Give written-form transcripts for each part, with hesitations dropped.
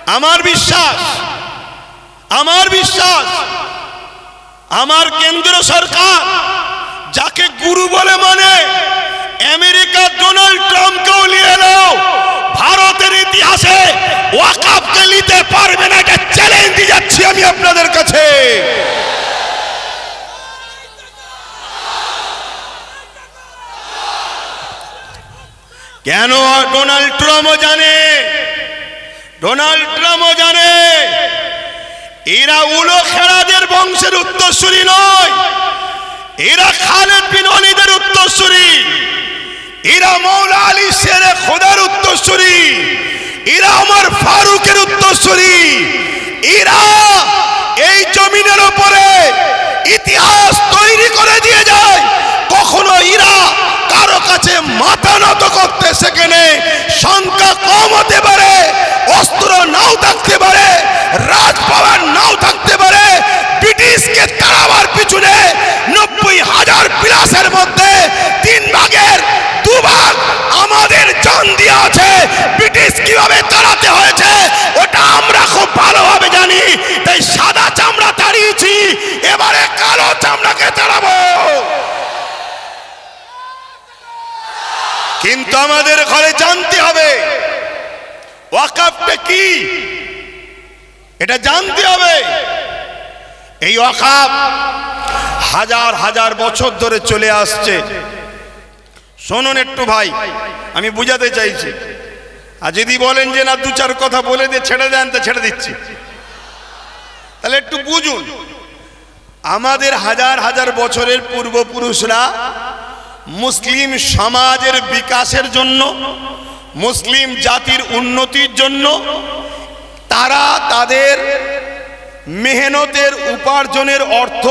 আমার বিশ্বাস আমার কেন্দ্র সরকার যাকে গুরু বলে মানে আমেরিকার ডোনাল্ড ট্রাম্পকেও নিয়ে এলো, ভারতের ইতিহাসে ওয়াকফকে নিতে পারবে না, এটা চ্যালেঞ্জ দিয়ে যাচ্ছি আমি আপনাদের কাছে। কেন? ডোনাল্ড ট্রাম্পও জানে এরা উলো খেরাদের বংশের উত্তরসূরি নয়, এরা খালেদ বিন ওয়ালিদের উত্তরসূরি, এরা মৌলা আলী শেরে খোদার উত্তরসূরি, এরা ওমর ফারুকের উত্তরসূরি, এরা এই জমিনের উপরে ইতিহাস তৈরি করে দিয়ে যায়। কখনো এরা কারো কাছে মাথা নত করতে সেখানে সংখ্যা কম হতে পারে, অস্ত্র নাও থাকতে পারে, রাজপাওয়ার নাও থাকতে পারে। ব্রিটিশকে তাড়াবার পিছনে 90,000 প্লাসের মধ্যে 3 ভাগের 2 ভাগ আমাদের জান দিয়ে আছে। ব্রিটিশ কিভাবে তাড়াতে হয়েছে ওটা আমরা খুব ভালোভাবে জানি, তাই সাদা চামড়া তাড়িয়েছি, এবারে কালো চামড়াকে তাড়াবো। কিন্তু আমাদের ঘরে জানতে হবে ওয়াকফটা কি, এটা জানতে হবে। এই ওয়াকফ হাজার হাজার বছর ধরে চলে আসছে। শুনুন একটু ভাই, আমি বুঝাতে চাইছি, আর যদি বলেন যে না 2-4 কথা বলে দিয়ে ছেড়ে দেন তো ছেড়ে দিচ্ছি, তাহলে একটু বুঝুন। আমাদের হাজার হাজার বছরের পূর্বপুরুষরা মুসলিম সমাজের বিকাশের জন্য, মুসলিম জাতির উন্নতির জন্য তারা তাদের মেহনতের উপার্জনের অর্থ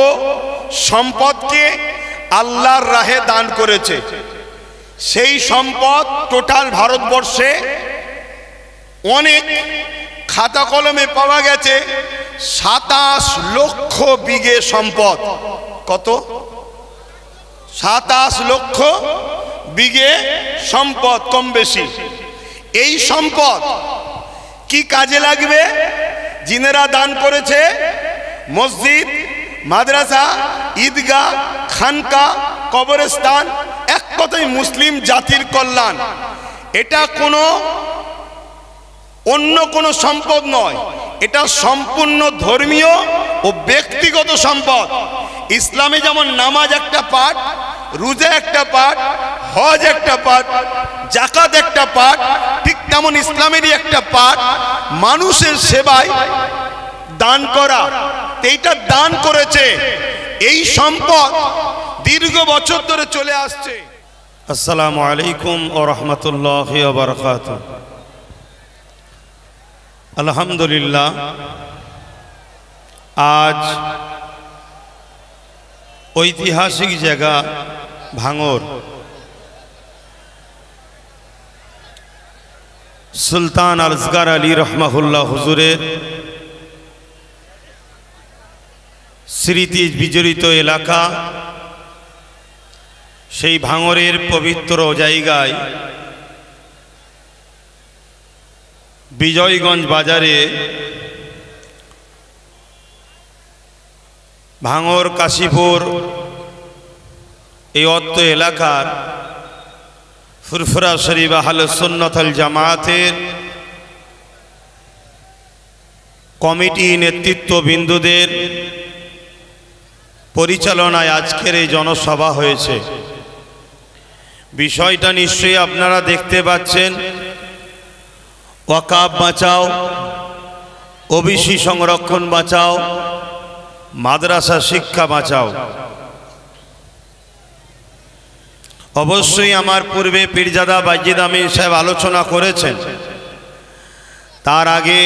সম্পদকে আল্লাহর রাহে দান করেছে। সেই সম্পদ টোটাল ভারতবর্ষে অনেক খাতা কলমে পাওয়া গেছে 27 লক্ষ বিঘে সম্পদ। কত? 27 লক্ষ বিঘে সম্পদ, কম বেশি। এই সম্পদ কি কাজে লাগবে? জিনেরা দান করেছে মসজিদ, মাদ্রাসা, ঈদগাহ, খানকা, কবরস্থান, এক কথায় মুসলিম জাতির কল্যাণ। এটা অন্য কোনো সম্পদ নয়, এটা সম্পূর্ণ ধর্মীয় ও ব্যক্তিগত সম্পদ। ইসলামে যেমন নামাজ একটা পার্ট, রোজা একটা পার্ট, হজ একটা পার্ট, যাকাত একটা পার্ট, ঠিক তেমন ইসলামেরই একটা পার্ট মানুষের সেবায় দান করা। এইটা দান করেছে, এই সম্পদ দীর্ঘ বছর ধরে চলে আসছে। আসসালামু আলাইকুম ওয়া রাহমাতুল্লাহি ওয়া বারাকাতুহু। আলহামদুলিল্লাহ, আজ ঐতিহাসিক জায়গা ভাঙর, সুলতান আসগর আলী রহমাহুল্লাহ হুজুরের স্মৃতি বিজড়িত এলাকা, সেই ভাঙরের পবিত্র জায়গায় বিজয়গঞ্জ বাজারে ভাঙর কাশীপুর এই অত্র এলাকার ফুরফুরা শরীফ আহলে সুন্নাত ওয়াল জামাতের কমিটি নেতৃত্ববৃন্দদের পরিচালনায় আজকের এই জনসভা হয়েছে। বিষয়টা নিশ্চয়ই আপনারা দেখতে পাচ্ছেন, ওয়াকফ বাঁচাও, ওবিসি সংরক্ষণ বাঁচাও, মাদ্রাসা শিক্ষা বাঁচাও। অবশ্যই আমার পূর্বে পীরজাদা বাইজিদ আমিন সাহেব আলোচনা করেছেন, তার আগে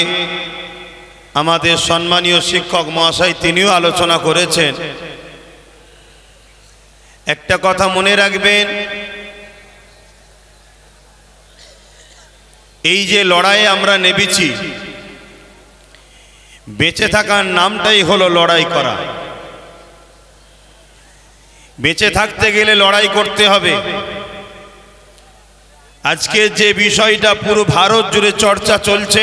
আমাদের সম্মানীয় শিক্ষক মহাশয় তিনিও আলোচনা করেছেন। একটা কথা মনে রাখবেন, এই যে লড়াইয়ে আমরা নেমেছি, বেঁচে থাকার নামটাই হলো লড়াই করা। বেঁচে থাকতে গেলে লড়াই করতে হবে। আজকে যে বিষয়টা পুরো ভারত জুড়ে চর্চা চলছে,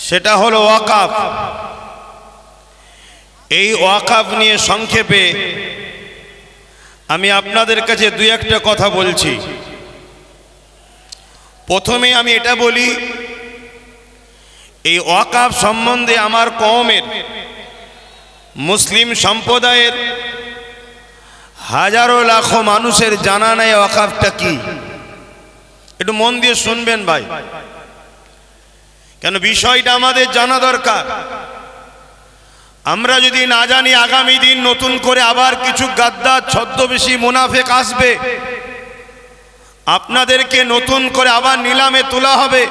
সেটা হলো ওয়াকাফ। এই ওয়াকাফ নিয়ে সংক্ষেপে আমি আপনাদের কাছে দুই একটা কথা বলছি। প্রথমে আমি এটা বলি, এই ওয়াকাফ সম্বন্ধে আমার কওমের মুসলিম সম্প্রদায়ের হাজারো লাখো মানুষের জানা নেই ওয়াকাফটা কি। একটু মন দিয়ে শুনবেন ভাই, কেন বিষয়টা আমাদের জানা দরকার। আমরা যদি না জানি, আগামী দিন নতুন করে আবার কিছু গাদ্দার ছদ্মবেশী মুনাফেক আসবে, আপনাদেরকে নতুন করে আবার নিলামে তোলা হবে,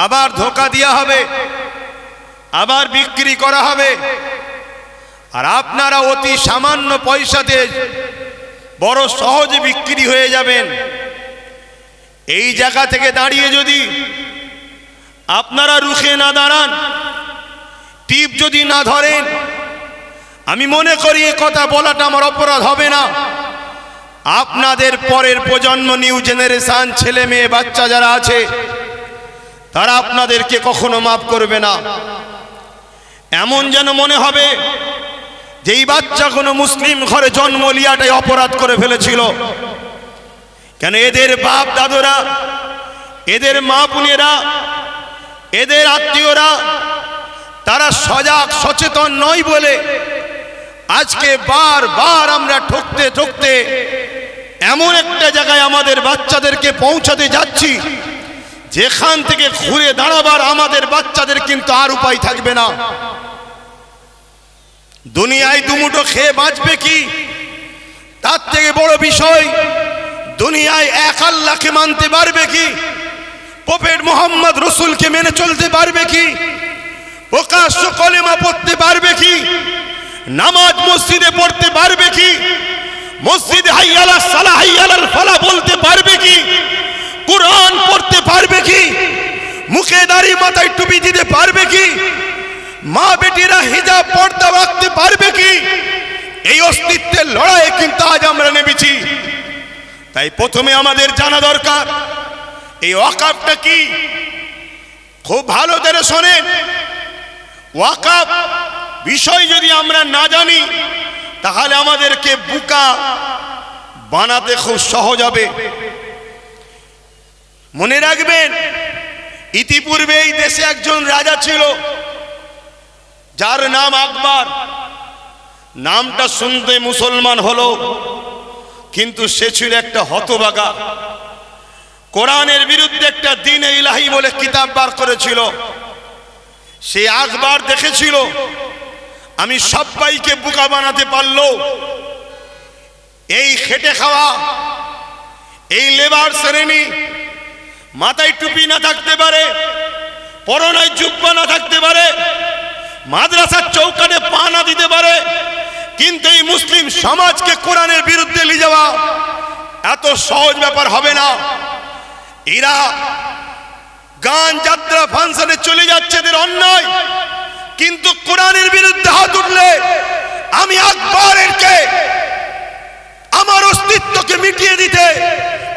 আবার ধোঁকা দেওয়া হবে, আবার বিক্রি করা হবে, আর আপনারা অতি সামান্য পয়সাতে বড় সহজে বিক্রি হয়ে যাবেন। এই জায়গা থেকে দাঁড়িয়ে যদি আপনারা রুখে না দাঁড়ান, টিপ যদি না ধরেন, আমি মনে করি এ কথা বলাটা আমার অপরাধ হবে না। আপনাদের পরের প্রজন্ম, নিউ জেনারেশন, ছেলে মেয়ে বাচ্চা যারা আছে, তারা আপনাদেরকে কখনো মাফ করবে না। এমন যেন মনে হবে যে এই বাচ্চা কোনো মুসলিম ঘরে জন্ম লিয়াটাই অপরাধ করে ফেলেছিল। কেন এদের বাপ দাদুরা, এদের মা বোনেরা, এদের আত্মীয়রা তারা সজাগ সচেতন নয় বলে আজকে বারবার আমরা ঠকতে ঠকতে এমন একটা জায়গায় আমাদের বাচ্চাদেরকে পৌঁছাতে যাচ্ছি যেখান থেকে ঘুরে দাঁড়াবার আমাদের বাচ্চাদের কিন্তু আর উপায় থাকবে না। দুনিয়ায় দুমুঠো খেয়ে বাঁচবে কি, তার থেকে বড় বিষয় দুনিয়ায় এক আল্লাহকে মানতে পারবে কি, প্রফেট মুহাম্মদ রসুলকে মেনে চলতে পারবে কি, প্রকাশ্য কলেমা পড়তে পারবে কি, নামাজ মসজিদে পড়তে পারবে কি, মসজিদে হাইয়া আলাস সালাহ হাইয়া আলাল ফালাহ বলতে পারবে কি, কুরআন পড়তে পারবে কি, মুখে দাড়ি মাথায় টুপি দিতে পারবে কি, মা বেটিরা হিজাব পর্দা রাখতে পারবে কি? এই অস্তিত্বের লড়াই কিন্তু আজ আমরা নেমেছি। তাই প্রথমে আমাদের জানা দরকার এই ওয়াকাফটা কি। খুব ভালো করে শোনেন, ওয়াকাফ বিষয় যদি আমরা না জানি তাহলে আমাদেরকে বোকা বানাতে খুব সহজ হবে। মনে রাখবেন, ইতিপূর্বে এই দেশে একজন রাজা ছিল যার নাম আকবর। নামটা শুনতে মুসলমান হলো, কিন্তু সে ছিল একটা হতভাগা। কোরআনের বিরুদ্ধে একটা দ্বীন ইলাহি বলে কিতাব বার করেছিল। সে আকবর দেখেছিল আমি সবাইকে বোকা বানাতে পারলো। এই খেটে খাওয়া, এই লেবার শ্রেণী, মাথায় টুপি না থাকতে পারে, পরনায় জুব্বা না থাকতে পারে, মাদ্রাসার চৌকাঠে পা না দিতে পারে, কিন্তু এই মুসলিম সমাজকে কোরআনের বিরুদ্ধে নিয়ে যাওয়া এত সহজ ব্যাপার হবে না। এরা গান যাত্রা ফাংশনে চলে যাচ্ছে, এদের অন্যায়, কিন্তু কোরআনের বিরুদ্ধে হাত উঠলে আমি আকবরকে আমার অস্তিত্বকে মিটিয়ে দিতে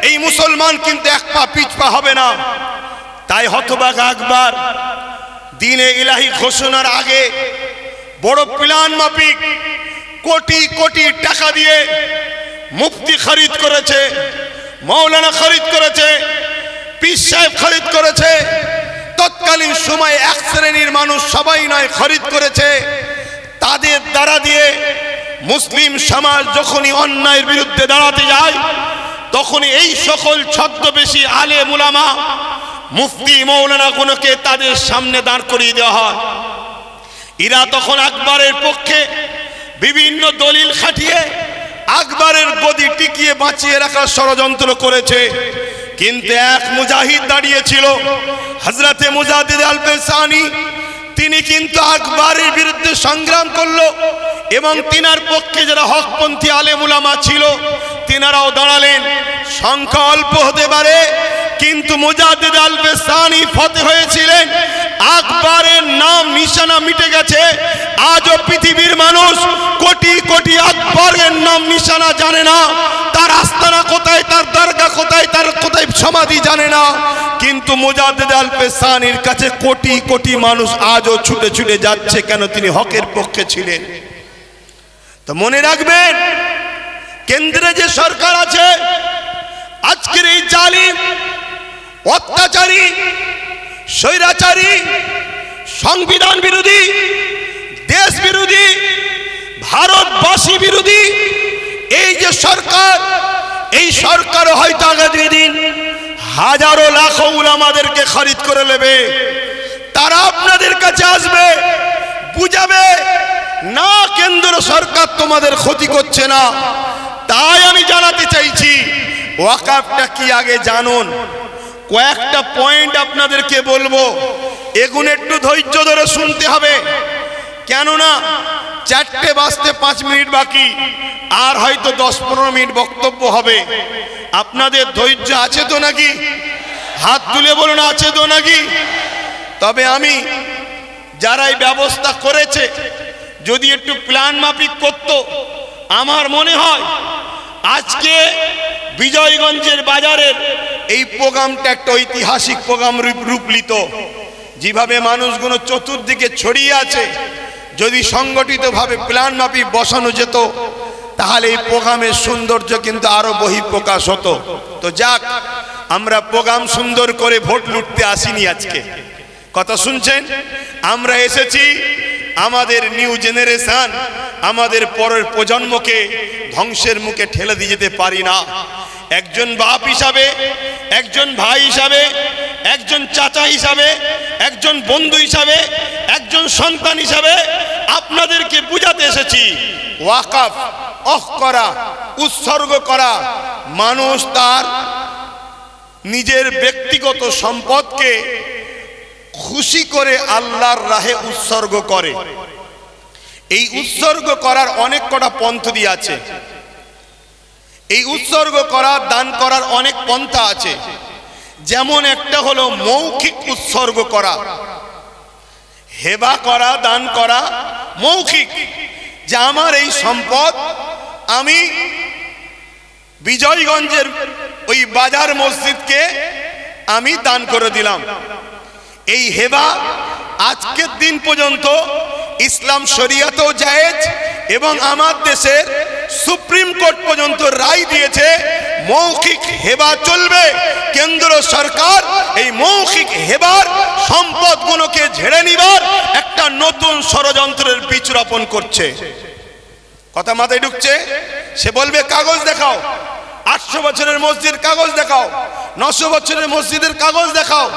এই মুসলমান কিন্তু এক পা পিছপা হবে না। তাই হতভাগা আকবর দ্বীনে ইলাহি ঘোষণার আগে বড় প্ল্যান মাফিক কোটি কোটি টাকা দিয়ে মুফতি খরিদ করেছে, মৌলানা খরিদ করেছে, পীর সাহেব খরিদ করেছে। তৎকালীন সময়ে এক শ্রেণীর মানুষ, সবাই নয়, খরিদ করেছে। তাদের দ্বারা দিয়ে মুসলিম সমাজ যখনই অন্যায়ের বিরুদ্ধে দাঁড়াতে যায় তখনই এই সকল ছদ্মবেশী আলেম উলামা, মুফতি, মৌলানা গুলোকে তাদের সামনে দাঁড় করিয়ে দেওয়া হয়। এরা তখন আকবরের পক্ষে বিভিন্ন দলিল খাটিয়ে আকবরের গদি টিকিয়ে বাঁচিয়ে রাখার ষড়যন্ত্র করেছে। কিন্তু এক মুজাহিদ দাঁড়িয়েছিল, হযরতে মুজাদ্দিদ আল-ফিসানি। তিনি কিন্তু আকবরের বিরুদ্ধে সংগ্রাম করলো এবং তিনার পক্ষে যারা হকপন্থী আলেম উলামা ছিল তিনারাও দাঁড়ালেন। সংখ্যা অল্প হতে পারে, কিন্তু মুজাদ্দিদ আল-ফিসানি ফতে হয়েছিলেন। আকবরের নাম নিশানা মিটে গেছে। আজও পৃথিবীর মানুষ কোটি কোটি আকবরের নাম নিশানা জানে না, তার আস্তানা কোথায়, তার দরগা কোথায়, তার কোথায় সমাধি জানে না। কিন্তু কিন্তু মুজাদ্দিদ আল পেসানির কাছে কোটি কোটি মানুষ আজও ছুটে ছুটে যাচ্ছে, কেন? তিনি হকের পক্ষে ছিলেন। তো মনে রাখবেন, কেন্দ্রে যে সরকার আছে, আজকের এই জালিম, অত্যাচারী, স্বৈরাচারী, সংবিধান বিরোধী, দেশ বিরোধী, ভারতবাসী বিরোধী এই যে সরকার, এই সরকার হয়তো আগামী দিন হাজারো লাখো উলামাদেরকে খরিদ করে নেবে। তারা আপনাদের কাছে আসবে, বুঝাবে না কেন্দ্র সরকার তোমাদের ক্ষতি করছে না। তাই আমি জানাতে চাইছি, ওয়াকাফটা কি আগে জানুন। কয়েকটা পয়েন্ট আপনাদেরকে বলবো, এগুলো একটু ধৈর্য ধরে শুনতে হবে, কেননা 4টে বাজতে 5 মিনিট বাকি, আর হয়তো 10-15 মিনিট বক্তব্য হবে। আপনাদের ধৈর্য আছে তো নাকি? হাত তুলে বলুন, আছে তো নাকি? তবে আমি যারা এই ব্যবস্থা করেছে, যদি একটু প্ল্যান মাফিক করত, আমার মনে হয় আজকে বিজয়গঞ্জের বাজারের এই প্রোগ্রামটা একটা ঐতিহাসিক প্রোগ্রাম রূপ নিত। যেভাবে মানুষগুলো চতুর্দিকে ছড়িয়ে আছে, যদি সংগঠিতভাবে প্ল্যান মাফিক বসানো যেত, তাহলে এই প্রোগ্রামের সৌন্দর্য কিন্তু আরো বহিঃপ্রকাশ হতো। তো যাক, আমরা প্রোগ্রাম সুন্দর করে ভোট লুটতে আসিনি আজকে। কথা শুনছেন? আমরা এসেছি আমাদের নিউ জেনারেশন, আমাদের পরের প্রজন্মকে ধ্বংসের মুখে ঠেলে দিয়ে যেতে পারি না। একজন বাপ হিসাবে, একজন ভাই হিসাবে, একজন চাচা হিসাবে, একজন বন্ধু হিসাবে, একজন সন্তান হিসাবে আপনাদেরকে বুঝাতে এসেছি, ওয়াকাফ অফ করা, উৎসর্গ করা, মানুষ তার নিজের ব্যক্তিগত সম্পদকে খুশি করে আল্লাহর রাহে উৎসর্গ করে। এই উৎসর্গ করার অনেক কটা পন্থা আছে। এই উৎসর্গ করা, দান করার অনেক পন্থা আছে। যেমন একটা হলো মৌখিক উৎসর্গ করা, হেবা করা, দান করা মৌখিক, যে আমার এই সম্পদ আমি বিজয়গঞ্জের ওই বাজার মসজিদকে আমি দান করে দিলাম। এই হেবা আজকের দিন পর্যন্ত ইসলাম শরিয়াতেও জায়েজ, এবং আমার দেশের সুপ্রিম কোর্ট পর্যন্ত রায় দিয়েছে মৌখিক হেবা চলবে। কেন্দ্র সরকার এই মৌখিক হেবার সম্পদগুলোকে ঝেড়ে নিবার একটা নতুন ষড়যন্ত্রের বীজ রোপণ করছে। কথা মাথায় ঢুকছে? সে বলবে কাগজ দেখাও, 800 বছরের মসজিদ কাগজ দেখাও, 900 বছরের মসজিদের কাগজ দেখাও,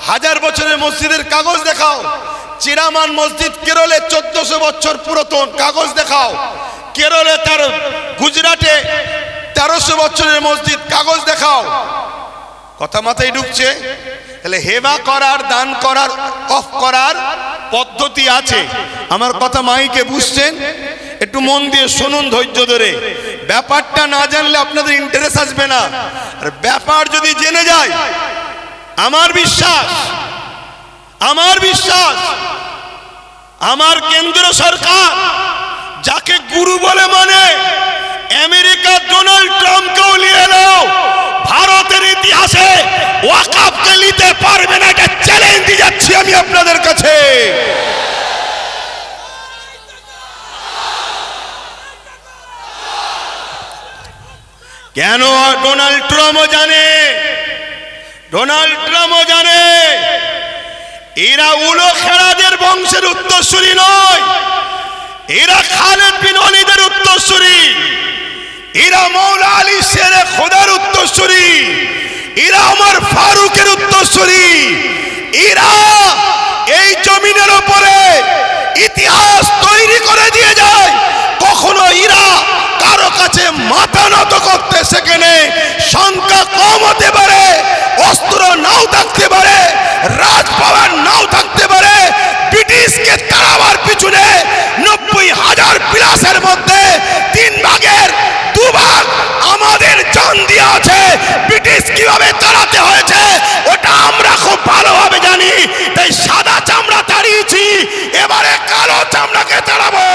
1000 বছরের মসজিদের কাগজ দেখাও। চিরামান মসজিদ কেরলে 1400 বছর পুরাতন, কাগজ দেখাও। কেরলে তার গুজরাটে 1300 বছরের মসজিদ, কাগজ দেখাও। কথা মাথায় ঢুকছে? তাহলে হেবা করার, দান করার, অফ করার পদ্ধতি আছে। আমার কথা মাইকে বুঝছেন? একটু মন দিয়ে শুনুন, ধৈর্য ধরে। ব্যাপারটা না জানলে আপনাদের ইন্টারেস্ট আসবে না। আর ব্যাপার যদি জেনে যায়, আমার বিশ্বাস আমার কেন্দ্র সরকার যাকে গুরু বলে মানে, আমেরিকার ডোনাল্ড ট্রাম্পকেও নিয়ে এলো, ভারতের ইতিহাসে ওয়াকাফকে নিতে পারবে না, এটা চ্যালেঞ্জ দিয়ে যাচ্ছি আমি আপনাদের কাছে। কেন? ডোনাল্ড ট্রাম্পও জানে এরা উলো খেরাদের বংশের উত্তরসূরি নয়, এরা খালেদ বিন ওয়ালিদের উত্তরসূরি, এরা মৌলা আলী শেরে খোদার উত্তরসূরি, এরা ওমর ফারুকের উত্তরসূরি। এরা এই জমিনের উপরে ইতিহাস তৈরি করে দিয়ে যায়। কখনো এরা কারো কাছে মাথা নত করতে সেখানে সংখ্যা কম হতে পারে, অস্ত্র নাও থাকতে পারে, রাজপাওয়ার নাও থাকতে পারে। ব্রিটিশকে তাড়াবার পিছনে 90,000 প্লাসের মধ্যে 3 ভাগের 2 ভাগ আমাদের জান দিয়ে আছে। ব্রিটিশ কিভাবে তাড়াতে হয়েছে ওটা আমরা খুব ভালোভাবে জানি, তাই সাদা চামড়া তাড়িয়েছি, এবারে কালো চামড়াকে তাড়াবো।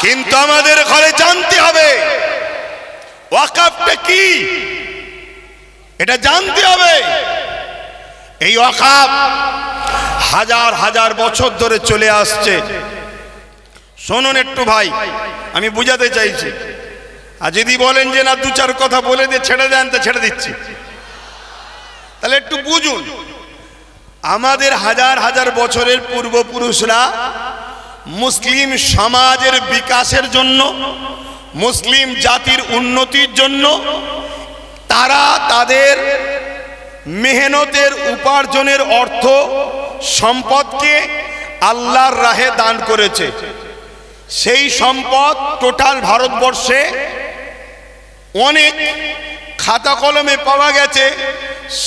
কিন্তু আমাদের ঘরে জানতে হবে ওয়াকাফটা কি। এটা জানতে হবে। এই ওয়াকফ হাজার হাজার বছর ধরে চলে আসছে। শুনুন একটু ভাই, আমি বুঝাতে চাইছি। আর যদি বলেন যে না দু চার কথা বলে দিয়ে ছেড়ে দেন, তো ছেড়ে দিচ্ছি। তাহলে একটু বুঝুন, আমাদের হাজার হাজার বছরের পূর্বপুরুষরা মুসলিম সমাজের বিকাশের জন্য, মুসলিম জাতির উন্নতির জন্য তারা তাদের মেহনতের উপার্জনের অর্থ সম্পদকে আল্লাহর রাহে দান করেছে। সেই সম্পদ টোটাল ভারতবর্ষে অনেক খাতা কলমে পাওয়া গেছে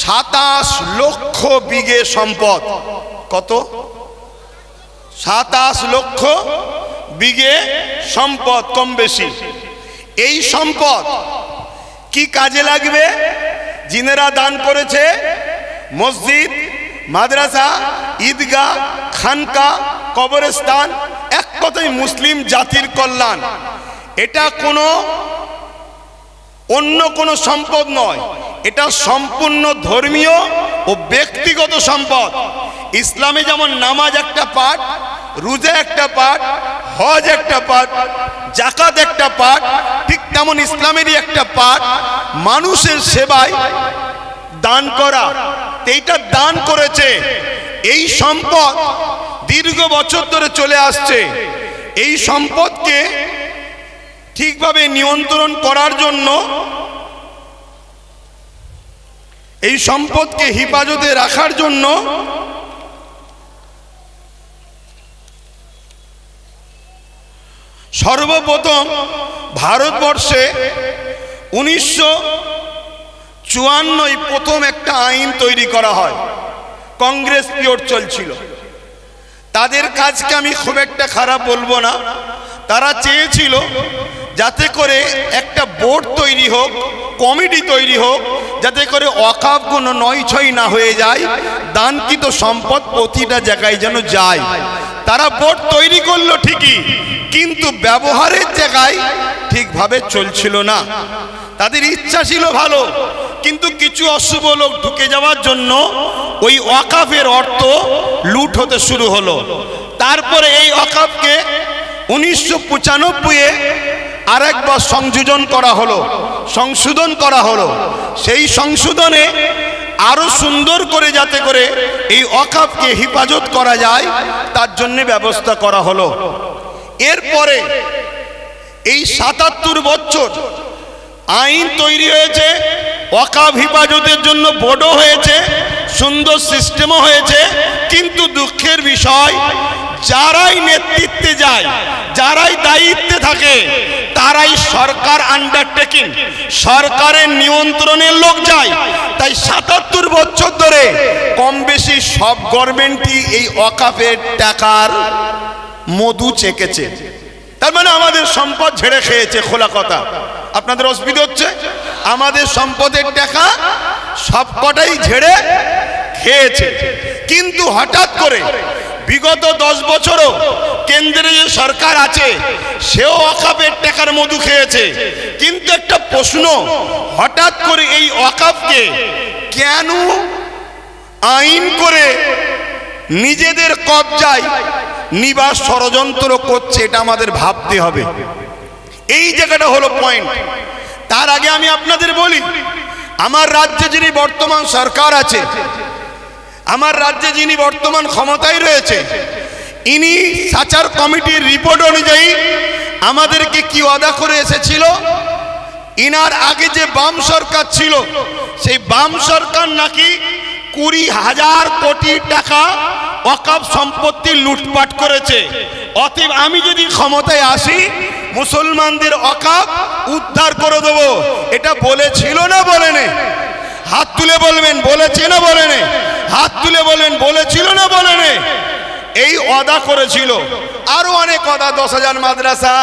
27 লক্ষ বিঘে সম্পদ। কত? 27 লক্ষ বিঘে সম্পদ, কম বেশি। এই সম্পদ কি কাজে লাগবে? জিনেরা দান করেছে মসজিদ, মাদ্রাসা, ঈদগাহ, খানকা, কবরস্থান, এক কথায় মুসলিম জাতির কল্যাণ। এটা কোনো অন্য কোনো সম্পদ নয়, এটা সম্পূর্ণ ধর্মীয় ও ব্যক্তিগত সম্পদ। ইসলামে যেমন নামাজ একটা পার্ট, রোজা একটা পার্ট, হজ একটা পার্ট, যাকাত একটা পার্ট, ঠিক তেমন ইসলামেরই একটা পার্ট মানুষের সেবায় দান করা। এইটা দান করেছে। এই সম্পদ দীর্ঘ বছর ধরে চলে আসছে। এই সম্পদকে ঠিকভাবে নিয়ন্ত্রণ করার জন্য, এই সম্পদকে হেফাজতে রাখার জন্য সর্বপ্রথম ভারতবর্ষে 1954 প্রথম একটা আইন তৈরি করা হয়। কংগ্রেস পিরিয়ড চলছিল। তাদের কাজকে আমি খুব একটা খারাপ বলবো না। তারা চেয়েছিল যাতে করে একটা বোর্ড তৈরি হোক, কমিটি তৈরি হোক, যাতে করে ওয়াকফ কোনো নয়-ছয় না হয়ে যায়, দানকৃত সম্পদ প্রতিটা জায়গায় যেন যায়। তারা বোর্ড তৈরি করলো ঠিকই, কিন্তু ব্যবহারের জায়গায় ঠিকভাবে চলছিল না। তাদের ইচ্ছা ছিল ভালো, কিন্তু কিছু অশুভ লোক ঢুকে যাওয়ার জন্য ওই ওয়াকফের অর্থ লুট হতে শুরু হলো। তারপরে এই ওয়াকফকে 1995-এ আরেকবার সংযোজন করা হলো, সংশোধন করা হলো। সেই সংশোধনে আরো সুন্দর করে যাতে করে এই ওয়াকফকে হেফাজত করা যায় তার জন্য ব্যবস্থা করা হলো। এরপরে এই 77 বছর আইন তৈরি হয়েছে, ওয়াকফ হেফাজতের জন্য বোর্ডও হয়েছে, সুন্দর সিস্টেমও হয়েছে। কিন্তু দুঃখের বিষয়, যারাই নেতৃত্বে যায়, যারাই দায়িত্বে থাকে, তারাই সরকার আন্ডারটেকিং, সরকারের নিয়ন্ত্রণের লোক যায়। তাই 77 বছর ধরে কম বেশি সব গভর্নমেন্টই এই ওয়াকফের টাকার মধু চেকেছে। তার মানে আমাদের সম্পদ ঝেড়ে খেয়েছে। খোলা কথা, আপনাদের অসুবিধা হচ্ছে? আমাদের সম্পদের টাকা সবকটাই ঝেড়ে খেয়েছে। কিন্তু হঠাৎ করে বিগত 10 বছরও কেন্দ্রে যে সরকার আছে, সেও ওয়াকফের টাকার মধু খেয়েছে। কিন্তু একটা প্রশ্ন, হঠাৎ করে এই ওয়াকফকে কেন আইন করে নিজেদের কবজায় নিবাস ষড়যন্ত্র করছে, এটা আমাদের ভাবতে হবে। এই জায়গাটা হলো পয়েন্ট। তার আগে আমি আপনাদের বলি, আমার রাজ্যে যিনি বর্তমান সরকার আছে, আমার রাজ্যে যিনি বর্তমান ক্ষমতায় রয়েছে, ইনি সাচার কমিটির রিপোর্ট অনুযায়ী আমাদেরকে কি ওয়াদা করে এসেছিল, ইনার আগে যে বাম সরকার ছিল, সেই বাম সরকার নাকি 20,000 কোটি টাকা ওয়াকফ সম্পত্তি লুটপাট করেছে। অতএব আমি যদি ক্ষমতায় আসি, মুসলমানদের ওয়াকফ উদ্ধার করে দেবো। এটা বলেছিল না বলেনি? হাত তুলে বলবেন বলেছে না বলেনি? হাত তুলে বলবেন বলেছিল না বলেনি? এই ওয়াদা করেছিল। আরো অনেক ওয়াদা, 10,000 মাদ্রাসা,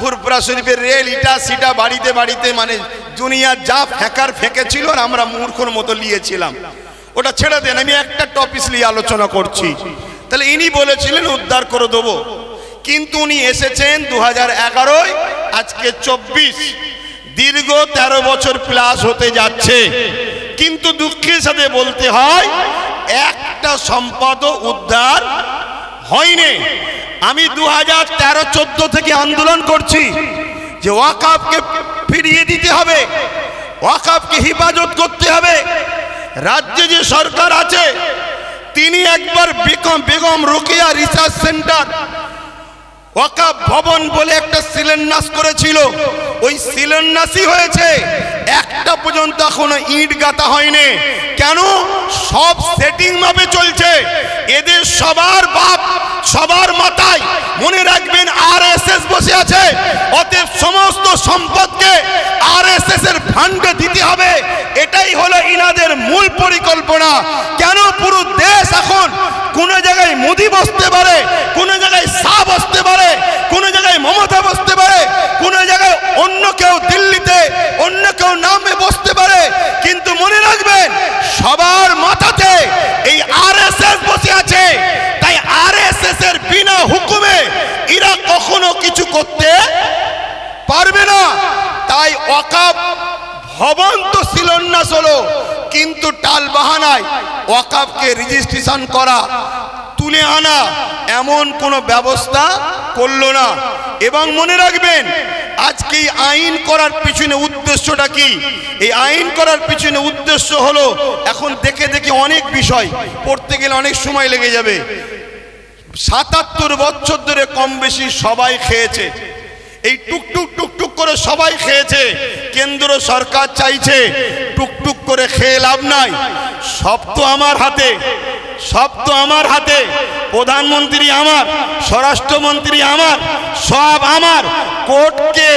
ফুরফুরা শরীফের রেল, ইটা সিটা বাড়িতে বাড়িতে, মানে দুনিয়া যা ফেঁকার ফেঁকেছিল আর আমরা মূর্খর মতো নিয়েছিলাম। ওটা ছেড়ে দেন, আমি একটা টপিক নিয়ে আলোচনা করছি। তাহলে ইনি বলেছিলেন উদ্ধার করে দেবো, কিন্তু উনি এসেছেন 2011, আজকে 24, দীর্ঘ 13 বছর প্লাস হতে যাচ্ছে। কিন্তু দুঃখের সাথে বলতে হয় একটা সম্পদও উদ্ধার হয়নি। আমি 2013-14 থেকে আন্দোলন করছি যে ওয়াকফকে ফিরিয়ে দিতে হবে, ওয়াকফকে হেফাজত করতে হবে। রাজ্যে যে সরকার আছে তিনি একবার বেগম রোকেয়া রিসার্চ সেন্টার ওয়াকফ ভবন বলে একটা শিলান্যাস করেছিল, ওই শিলান্যাসই হয়েছে, একটা পর্যন্ত এখনো ইট গাঁথা হয়নি। কেন? সব সেটিং ভাবে চলছে। এদের সবার বাপ সবার মাথায় মনে রাখবেন আরএসএস বসে আছে, অতএব সমস্ত সম্পদকে আরএসএস এর ফান্ডে দিতে হবে, এটাই হলো ইনাদের মূল পরিকল্পনা। কেন? পুরো দেশ এখন কোন জায়গায় মোদি বসতে পারে, কোন জায়গায় শাহ বসতে পারে, কোন জায়গায় মমতা বসতে পারে, কোন জায়গায় অন্য কেউ দিল্লিতে অন্য কেউ নামে বসতে পারে, কিন্তু মনে রাখবেন সবার মাথাতে এই আরএসএস বসে আছে। তাই আরএসএস এর বিনা হুকুমে এরা কখনো কিছু করতে পারবে না। তাই ওয়াকফ ভবন তো শিলান্যাস হলো, কিন্তু টাল বাহানায় ওয়াকফকে রেজিস্ট্রেশন করা, তুলে আনা এমন কোনো ব্যবস্থা করলো না। এবং মনে রাখবেন আজকে এই আইন করার পিছনে উদ্দেশ্যটা কি? এই আইন করার পিছনে উদ্দেশ্য হলো, এখন দেখে দেখে অনেক বিষয় পড়তে গেলে অনেক সময় লেগে যাবে। 77 বছর ধরে কম বেশি সবাই খেয়েছে, এই টুকটুক টুকটুক করে সবাই খেয়েছে। কেন্দ্র সরকার চাইছে টুকটুক করে খেয়ে লাভ নাই, সব তো আমার হাতে, সব তো আমার হাতে। প্রধানমন্ত্রী আমার, স্বরাষ্ট্রমন্ত্রী আমার, সব আমার। কোর্টকে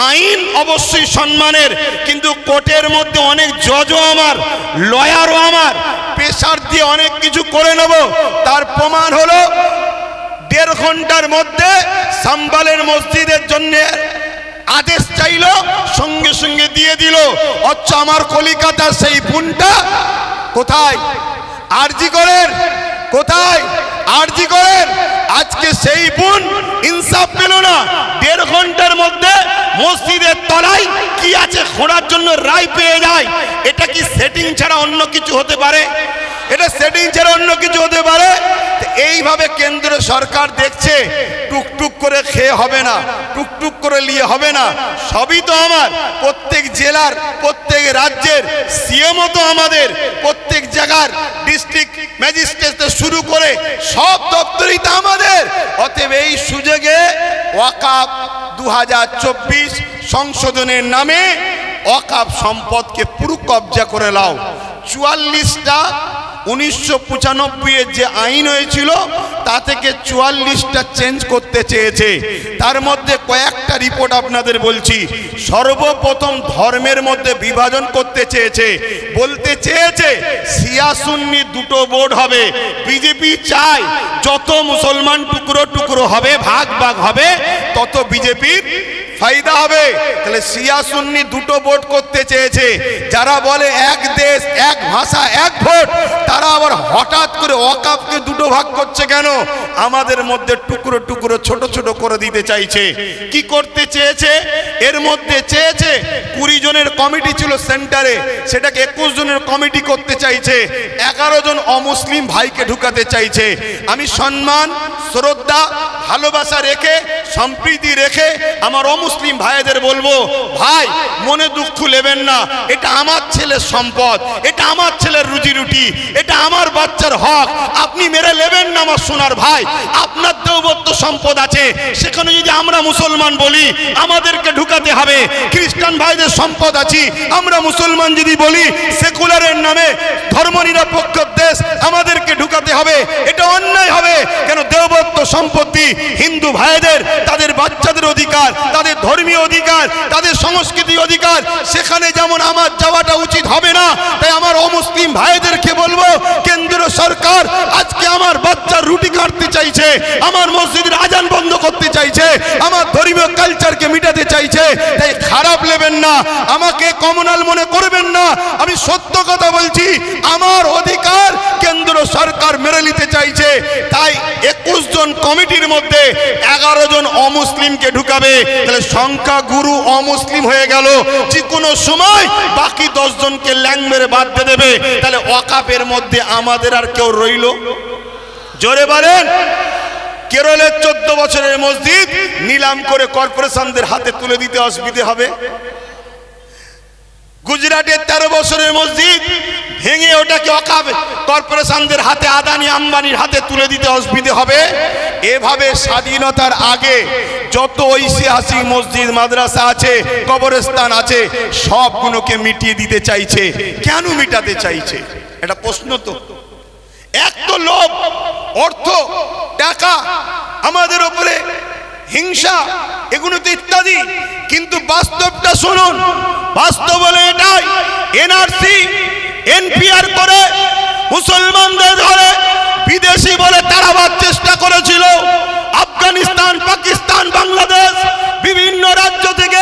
আইন অবশ্যই সম্মানের, কিন্তু কোর্টের মধ্যে অনেক জজও আমার, লয়ারও আমার। প্রেসার দিয়ে অনেক কিছু করে নেব। তার প্রমাণ হলো 1.5 ঘন্টার মধ্যে সাম্বালের মসজিদের জন্য আদেশ চাইল, সঙ্গে সঙ্গে দিয়ে দিল। অথচ আমার কলিকাতার সেই বোনটা কোথায়? আরজি করেন কোথায়? আরজি করেন। আজকে সেই বোন ইনসাফ পেল না। 1.5 ঘন্টার মধ্যে মসজিদের তলায় কি আছে খোঁড়ার জন্য রায় পেয়ে যায়। এটা কি সেটিং ছাড়া অন্য কিছু হতে পারে? এটা সেটিং ছাড়া অন্য কিছু হতে পারে? এইভাবে কেন্দ্র সরকার দেখছে টুকটুক করে খেয়ে হবে না, টুকটুক করে নিয়ে হবে না। সবই তো আমার, প্রত্যেক জেলার প্রত্যেক রাজ্যের সিএমও তো আমাদের, প্রত্যেক জায়গার ডিস্ট্রিক্ট ম্যাজিস্ট্রেট থেকে শুরু করে সব দপ্তরই তো আমাদের। অতএব এই সুযোগে ওয়াকফ 2024 সংশোধনের নামে ওয়াকফ সম্পদকে পুরো কবজা করে নাও। 44টা 1995 যে আইন হয়েছিল তা থেকে 44টা চেঞ্জ করতে চেয়েছে। তার মধ্যে কয়েকটা রিপোর্ট আপনাদের বলছি। সর্বপ্রথম ধর্মের মধ্যে বিভাজন করতে চেয়েছে, বলতে চেয়েছে শিয়া সুন্নি দুটো বোর্ড হবে। বিজেপি চায় যত মুসলমান টুকরো টুকরো হবে, ভাগ ভাগ হবে, তত বিজেপির ফায়দা হবে। তাহলে শিয়া সুন্নি দুটো ভোট করতে চেয়েছে। যারা বলে এক দেশ এক ভাষা এক ভোট, তারা আবার হঠাৎ করে ওয়াকফকে দুটো ভাগ করছে কেন? আমাদের মধ্যে টুকরো টুকরো ছোট ছোট করে দিতে চাইছে। কি করতে চেয়েছে? এর মধ্যে চেয়েছে 20 জনের কমিটি ছিল সেন্টারে, সেটাকে 21 জনের কমিটি করতে চাইছে। 11 জন অমুসলিম ভাইকে ঢুকাতে চাইছে। আমি সম্মান, শ্রদ্ধা, ভালোবাসা রেখে, সম্প্রীতি রেখে আমার মুসলিম ভাইদের বলবো, ভাই মনে দুঃখ নেবেন না। এটা আমার ছেলের সম্পদ, এটা আমার ছেলের রুজি রুটি, এটা আমার বাচ্চার হক। আপনি মেরে নেবেন না আমার সোনার ভাই। আপনার দেওবত্ত সম্পদ আছে, সেখানে যদি আমরা মুসলমান বলি আমাদেরকে ঢুকাতে হবে। খ্রিস্টান ভাইদের সম্পদ আছে, আমরা মুসলমান যদি বলি সেকুলারের নামে ধর্মনিরপেক্ষ দেশ আমাদেরকে ঢুকাতে হবে। এটা অন্যায় হবে। কেন? দেওবত্ত সম্পত্তি হিন্দু ভাইদের, তাদের বাচ্চাদের অধিকার, তাদের ধর্মীয় অধিকার, তাদের সংস্কৃতি অধিকার, সেখানে যেমন আমার যাওয়াটা উচিত হবে না। তাই আমার অমুসলিম ভাইদেরকে বলবো, কেন্দ্র সরকার আজকে আমার বাচ্চার রুটি কাটতে চাইছে, আমার মসজিদের আজান বন্ধ করতে চাইছে, আমার ধর্মীয় কালচারকে মিটাতে চাইছে। তাই খারাপ নেবেন না, আমাকে কমনাল মনে করবেন না। আমি সত্য কথা বলছি, আমার অধিকার কেন্দ্র সরকার মেরে নিতে চাইছে। তাই 21 জন কমিটির মধ্যে 11 জন অমুসলিমকে ঢুকাবে। তাহলে সংখ্যা গুরু অমুসলিম হয়ে গেল। যে কোনো সময় বাকি 10 জনকে ল্যাং মেরে বাদ দিয়ে দেবে। তাহলে ওয়াকাফের মধ্যে আমাদের আর কেউ রইল? জোরে বলেন। কেরলের 14 বছরের মসজিদ নিলাম করে কর্পোরেশনদের হাতে তুলে দিতে অসুবিধে হবে। গুজরাটের 13 বছরের মসজিদ ভেঙে ওটাকে ওয়াকফ কর্পোরেশনদের হাতে, আদানি আম্বানির হাতে তুলে দিতে অসুবিধে হবে। এভাবে স্বাধীনতার আগে যত ঐতিহাসিক মসজিদ মাদ্রাসা আছে, কবরস্থান আছে, সবগুলোকে মিটিয়ে দিতে চাইছে। কেন মিটাতে চাইছে? এটা প্রশ্ন তো। এক তো লোভ, অর্থ, টাকা, আমাদের উপরে হিংসা, এগুলো তো ইত্যাদি। কিন্তু বাস্তবটা শুনুন, বাস্তব বলে এটাই। এনআরসি এনপিআর করে মুসলমানদের ধরে বিদেশি বলে তাড়াবার চেষ্টা করেছিল। আফগানিস্তান, পাকিস্তান, বাংলাদেশ বিভিন্ন রাজ্য থেকে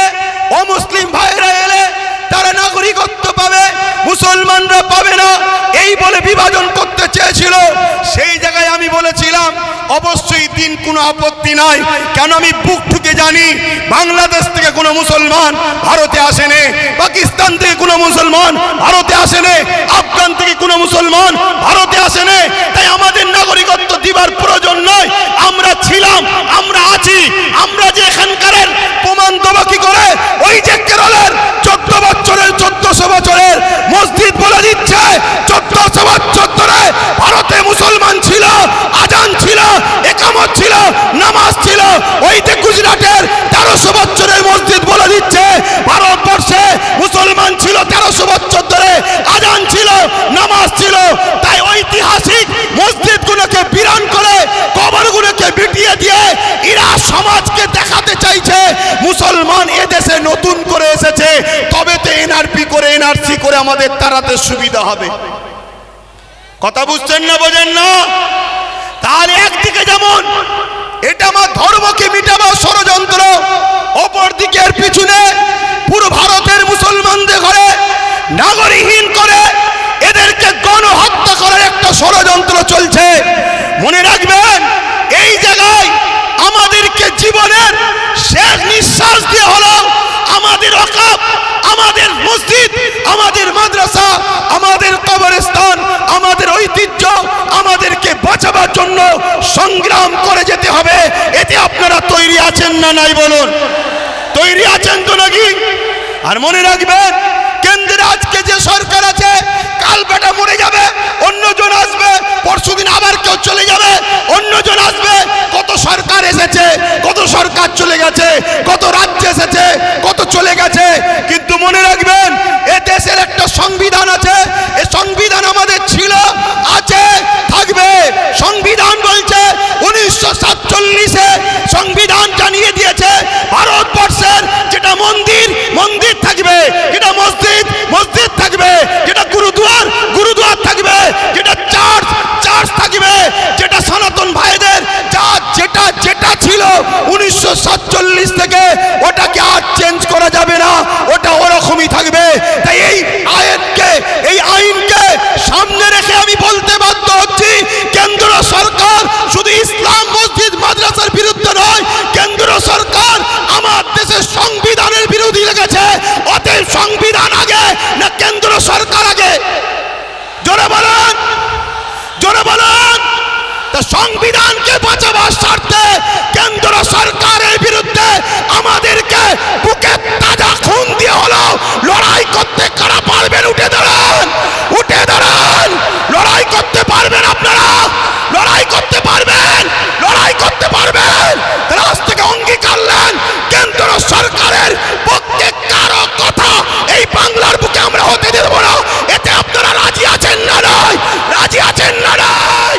অমুসলিম ভাইরা এলে তারা নাগরিকত্ব পাবে, মুসলমানরা পাবে না, এই বলে বিভাজন করতে চেয়েছিল। সেই জায়গায় আমি বলেছিলাম অবশ্যই দিন কোনো আপত্তি নাই। কেন আমি বুক ঠুকে জানি বাংলাদেশ থেকে কোনো মুসলমান ভারতে আসেনি, পাকিস্তান থেকে কোনো মুসলমান ভারতে আসেনি, আফগান থেকে কোনো মুসলমান ভারতে আসেনি। তাই আমাদের নাগরিকত্ব দিবার প্রয়োজন নয়। আমরা ছিলাম, আমরা আছি। আমরা যে এখানকার প্রমাণ দেবো কি করে? ওই যে কেরলের 14 বছরের 1400 বছরের মসজিদ বলে দিচ্ছে 1400 বছর ধরে ভারতে মুসলমান ছিল, আজান ছিল, একামত ছিল, নামাজ ছিল। ওই যে গুজরাটের 1300 বছরের মসজিদ বলে দিচ্ছে ভারতবর্ষে মুসলমান ছিল 1300 বছর ধরে, আজান ছিল, নামাজ ছিল। তাই ঐতিহাসিক মসজিদগুলোকে বিরান করে, কবরগুলোকে মিটিয়ে দিয়ে এরা সমাজকে দেখাতে চাইছে মুসলমান এদেশে নতুন করে এসেছে, তবে তো এনআরপি করে, এনআরসি করে আমাদের তাড়াতে সুবিধা হবে। কথা বুঝছেন না, বোঝেন না? তার একদিকে যেমন এটা আমার ধর্মকে মিটাবার ষড়যন্ত্র, অপর দিকের পিছনে পুরো ভারতের মুসলমানদের ঘরে নাগরিকহীন করে এদেরকে গণহত্যা করার একটা ষড়যন্ত্র চলছে। মনে রাখবেন, এই জায়গায় আমাদেরকে জীবনের শেষ নিঃশ্বাস দিয়ে হলো আমাদের ওয়াকফ, আমাদের মসজিদ, আমাদের মাদ্রাসা, আমাদের কবরস্থান, আমাদের ঐতিহ্য আমাদেরকে বাঁচাবার জন্য সংগ্রাম করে যেতে হবে। এতে আপনারা তৈরি আছেন না নাই বলুন? তৈরি আছেন তো নাকি? আর মনে রাখবেন, কেন্দ্রে আজকে যে সরকার আছে, কাল বেটা মরে যাবে, অন্যজন আসবে, পরশুদিন আবার কেউ চলে যাবে, অন্যজন আসবে। কত সরকার এসেছে, কত সরকার চলে গেছে, কত রাজ্য এসেছে, কত চলে গেছে। কিন্তু মনে রাখবেন, এ দেশের একটা সংবিধান আছে। এই সংবিধান আমাদের ছিল, আছে, থাকবে। সংবিধান বলছে 1947-এ সংবিধান জানিয়ে দিয়েছে ভারতবর্ষের যেটা মন্দির, মন্দির থাকবে, যেটা মসজিদ, মসজিদ থাকবে, যেটা গুরুদুয়ার, গুরুদুয়ার থাকবে, যেটা চার্চ, চার্চ থাকবে, যেটা সনাতন ভাইদের যা যেটা যেটা ছিল 1947 থেকে ওটাকে আর চেঞ্জ করা যাবে না, ওটা ওরকমই থাকবে। তাই এই আইনকে সামনে রেখে আমি বলতে বাধ্য হচ্ছি, কেন্দ্র সরকার শুধু ইসলাম মসজিদ মাদ্রাসার বিরুদ্ধে নয়, কেন্দ্র সরকার আমার দেশের সংবিধানের বিরোধী লেগেছে। অতএব সংবিধান আগে না কেন্দ্র সরকার আগে? জোরে বলেন, জোরে বলেন। তা সংবিধানকে বাঁচাবার স্বার্থে কেন্দ্র সরকারের বিরুদ্ধে আমাদেরকে বুকে তাজা খুন দিয়ে হলো লড়াই করতে কারা পারবেন? উঠে দাঁড়ান, উঠে দাঁড়ান। লড়াই করতে পারবেন আপনারা? লড়াই করতে পারবেন? লড়াই করতে পারবেন? রাজ থেকে অঙ্গীকার নেন, কেন্দ্র সরকারের পক্ষে কারো কথা এই বাংলার বুকে আমরা হতে দেব না। এতে আপনারা রাজি আছেন না নাই? রাজি আছেন না নাই?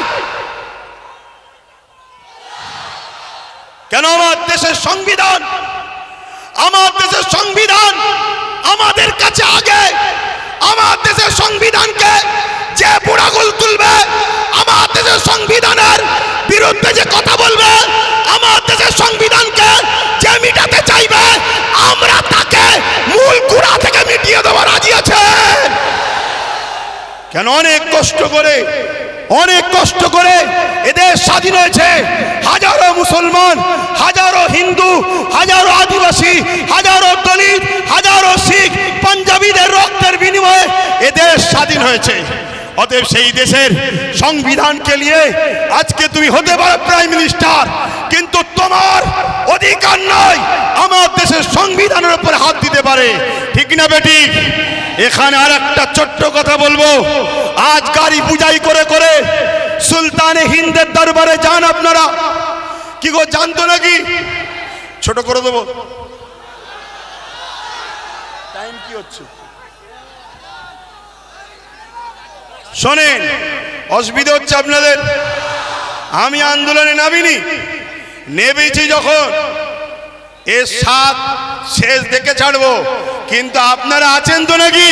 কেন? আমার দেশের সংবিধান, আমার দেশের সংবিধান আমাদের কাছে আগে। আমার দেশের সংবিধানকে যে বুড়াগুল তুলবে, আমার দেশের সংবিধানের বিরুদ্ধে যে কথা বলবে, আমার দেশের সংবিধান মিটাতে চাইবে, আমরা তাকে মূল গোড়া থেকে মিটিয়ে দেওয়া রাজি আছে। কেন অনেক কষ্ট করে এদের স্বাধীন হয়েছে। হাজারো মুসলমান, হাজারো হিন্দু, হাজারো আদিবাসী, হাজারো দলিত, হাজারো শিখ, পাঞ্জাবিদের রক্তের বিনিময়ে এদের স্বাধীন হয়েছে। অতএব সেই দেশের সংবিধানকে নিয়ে আজকে তুমি হতে পারো প্রাইম মিনিস্টার, কিন্তু তোমার অধিকার নয় আমার দেশের সংবিধানের উপর হাত দিতে পারে। ঠিক না বেটি? এখানে আর একটা ছোট্ট কথা বলবো। আজ গাড়ি পূজাই করে করে সুলতানে হিন্দের দরবারে যান আপনারা। কি গো, জানতো নাকি? ছোট করে দেবো, টাইম কি হচ্ছে? শোনেন, অসুবিধা হচ্ছে আপনাদের। আমি আন্দোলনে নামিনি, নেমেছি যখন এর সাত শেষ দেখে ছাড়বো। কিন্তু আপনারা আছেন তো নাকি?